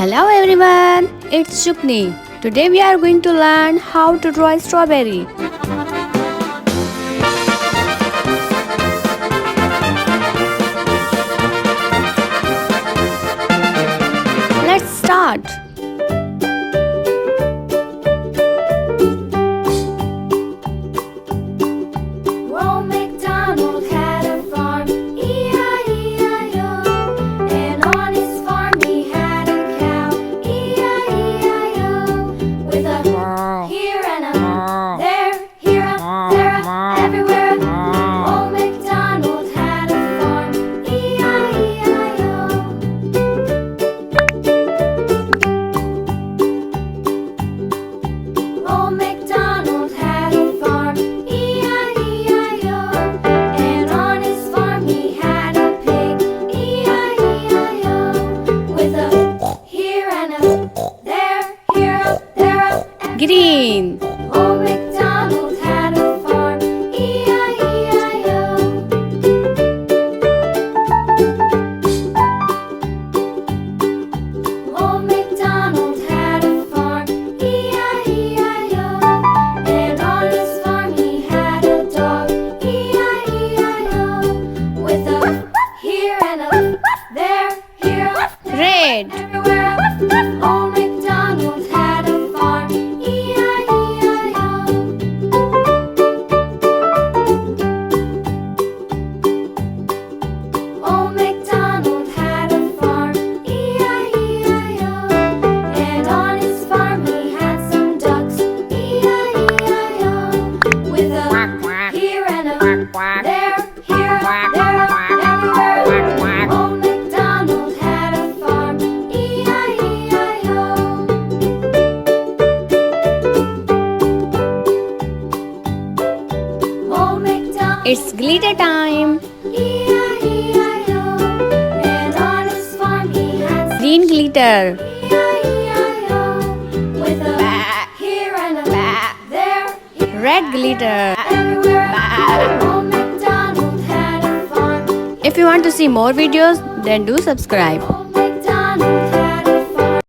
Hello everyone, it's Shukni. Today we are going to learn how to draw a strawberry. Let's start. Old MacDonald had a farm, E-I-E-I-O. And on his farm he had a cow, E-I-E-I-O. With a here and a there, here a, there a, everywhere. Old MacDonald had a farm, E-I-E-I-O. Old MacDonald had a farm, E-I-E-I-O. And on his farm he had a pig, E-I-E-I-O. With a here and a there, here a, there a. Green. Old MacDonald had a farm, E-I-E-I-O. Old MacDonald had a farm, E-I-E-I-O. And on his farm he had a dog, E-I-E-I-O. With a here and a there, here a, Red. everywhere. Old MacDonald had a farm, E-I-E-I-O. Old MacDonald had a farm, E-I-E-I-O. And on his farm he had some ducks, E-I-E-I-O. With a here and a there, here, there, everywhere. Old MacDonald had a farm, E-I-E-I-O. Old MacDonald It's glitter time. E-I-E-I-O. And on his farm he had Green glitter. E-I-E-I-O. With a here and a there, here, Red glitter. everywhere. Old MacDonald had a farm. If you want to see more videos, then do subscribe.